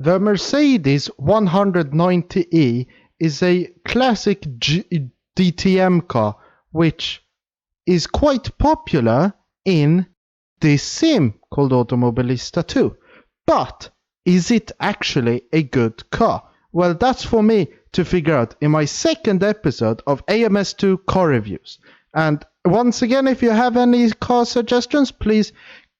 The Mercedes 190E is a classic DTM car which is quite popular in this sim called Automobilista 2. But is it actually a good car? Well, that's for me to figure out in my second episode of AMS2 car reviews. And once again, if you have any car suggestions, please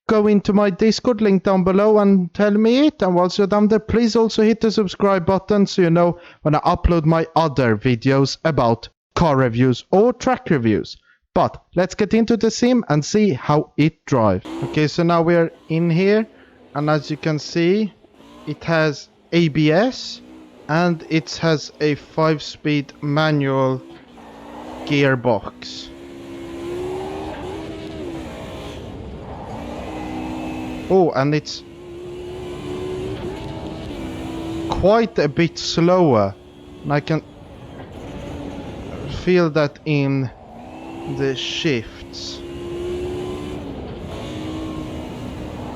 go into my Discord link down below and tell me it. And whilst you're down there, please also hit the subscribe button so you know when I upload my other videos about car reviews or track reviews. But let's get into the sim and see how it drives. Okay, so now we're in here, and as you can see, it has ABS and it has a 5-speed manual gearbox. Oh, and it's quite a bit slower. And I can feel that in the shifts.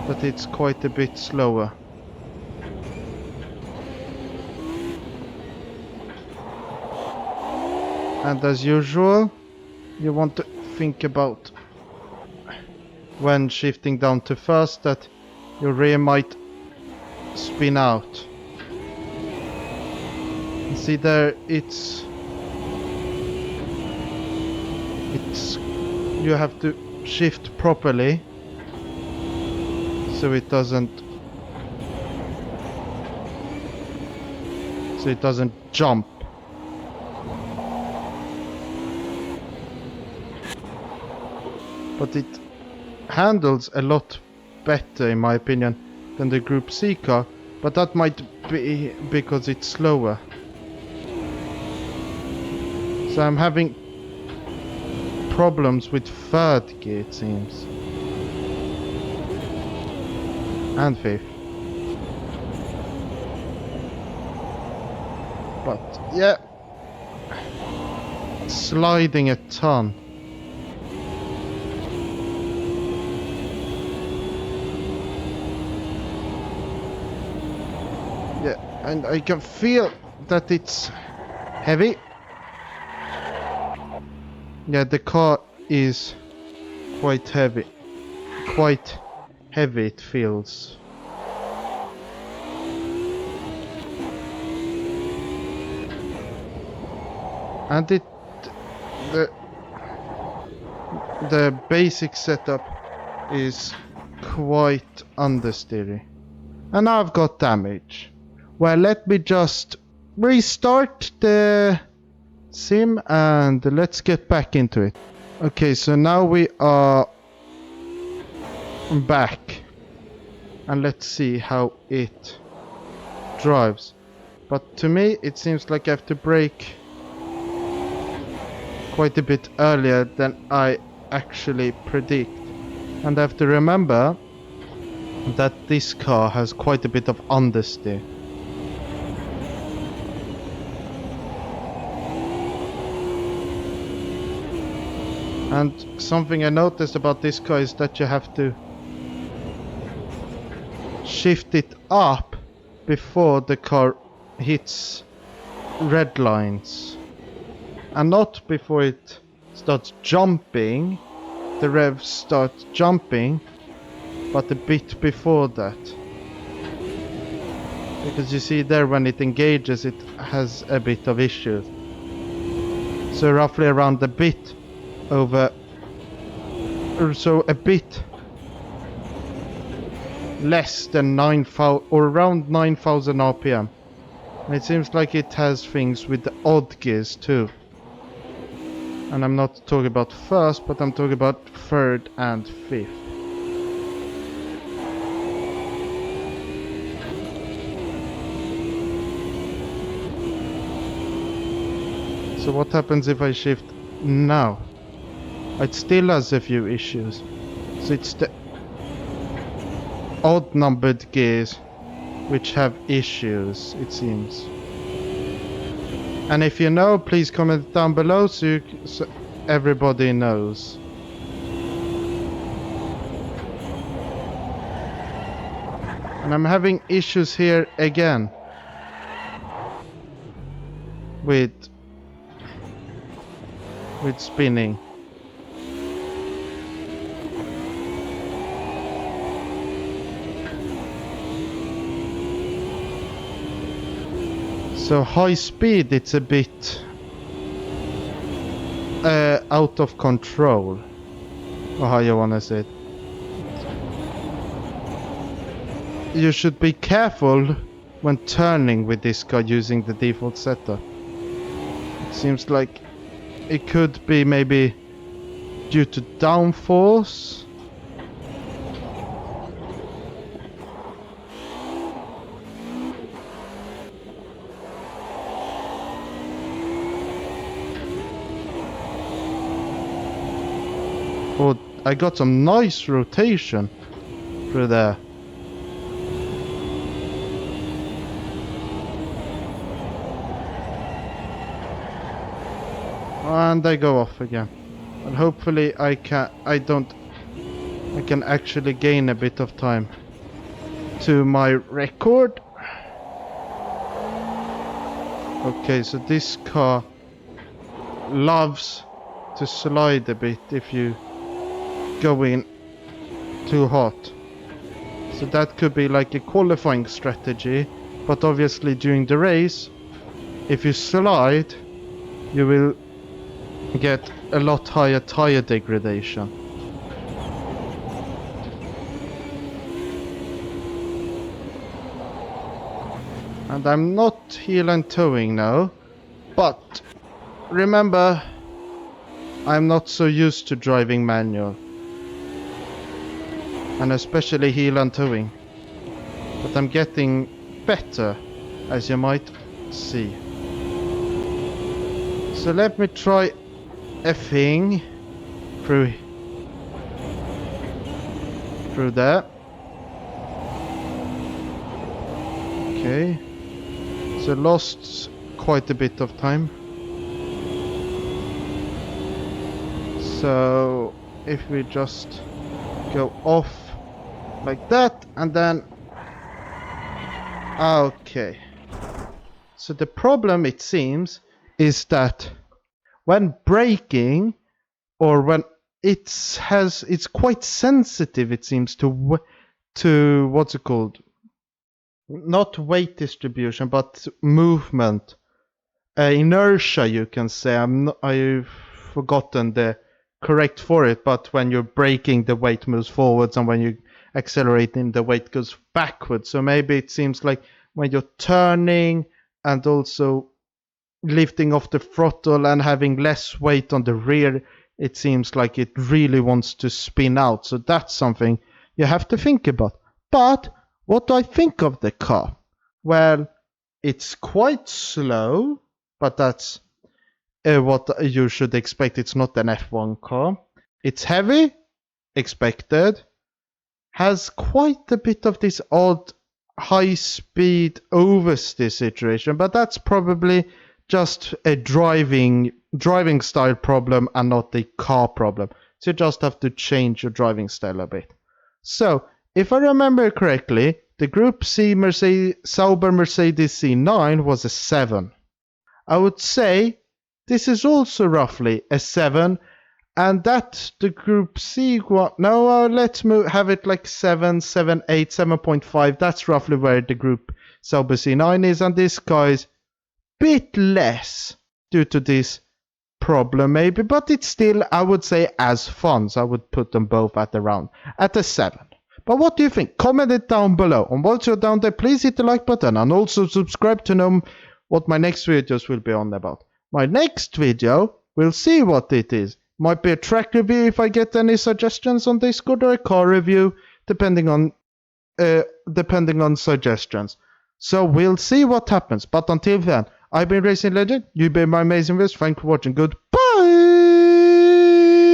But it's quite a bit slower. And as usual, you want to think about when shifting down to first that your rear might spin out. See there, it's you have to shift properly so it doesn't jump. But it handles a lot better in my opinion than the Group C car, but that might be because it's slower. So I'm having problems with third gear, it seems, and fifth. But yeah, sliding a ton. Yeah, and I can feel that it's heavy. Yeah, the car is quite heavy. Quite heavy it feels. And the basic setup is quite understeery. And now I've got damage. Well, let me just restart the sim and let's get back into it. Okay, so now we are back and let's see how it drives. But to me it seems like I have to brake quite a bit earlier than I actually predict. And I have to remember that this car has quite a bit of understeer. And something I noticed about this car is that you have to shift it up before the car hits red lines. And not before it starts jumping, the revs start jumping, but a bit before that. Because you see there when it engages it has a bit of issues. So roughly around a bit over, or so a bit less than 9,000 or around 9,000 RPM. And it seems like it has things with the odd gears too. And I'm not talking about first, but I'm talking about third and fifth. So what happens if I shift now? It still has a few issues. So it's the odd numbered gears which have issues, it seems. And if you know, please comment down below so everybody knows. And I'm having issues here again with spinning. So high speed, it's a bit out of control, or how you wanna say it. You should be careful when turning with this car using the default setup. It seems like it could be maybe due to downforce. Oh, I got some nice rotation through there. And I go off again. And hopefully I can actually gain a bit of time to my record. Okay, so this car loves to slide a bit if you go in too hot. So that could be like a qualifying strategy, but obviously during the race, if you slide, you will get a lot higher tire degradation. And I'm not heel and towing now, but remember, I'm not so used to driving manual, and especially heel and towing, but I'm getting better, as you might see. So let me try a thing through there. Okay, so lost quite a bit of time. So if we just go off like that, and then okay. So the problem, it seems, is that when braking, or when it's quite sensitive, it seems, to what's it called? Not weight distribution, but movement, inertia, you can say. I've forgotten the correct for it, but when you're braking, the weight moves forwards, and when you're accelerating, the weight goes backwards. So maybe it seems like when you're turning and also lifting off the throttle and having less weight on the rear, it seems like it really wants to spin out. So that's something you have to think about. But what do I think of the car? Well, it's quite slow, but that's what you should expect. It's not an F1 car. It's heavy, expected. Has quite a bit of this odd high-speed oversteer situation, but that's probably just a driving style problem and not the car problem. So you just have to change your driving style a bit. So if I remember correctly, the Group C Sauber Mercedes E9 was a 7. I would say this is also roughly a 7, and that the Group C one. No, let's have it like 7, 7.8, 7.5. That's roughly where the Group Sauber C9 is, and this guy's bit less due to this problem maybe, but it's still, I would say, as fun. So I would put them both at a 7. But what do you think? Comment it down below. And once you're down there, please hit the like button and also subscribe to know what my next videos will be on about. My next video, we'll see what it is. Might be a track review if I get any suggestions on Discord, or a car review, depending on suggestions. So we'll see what happens. But until then, I've been Racing Legend. You've been my amazing viewers. Thanks for watching. Goodbye.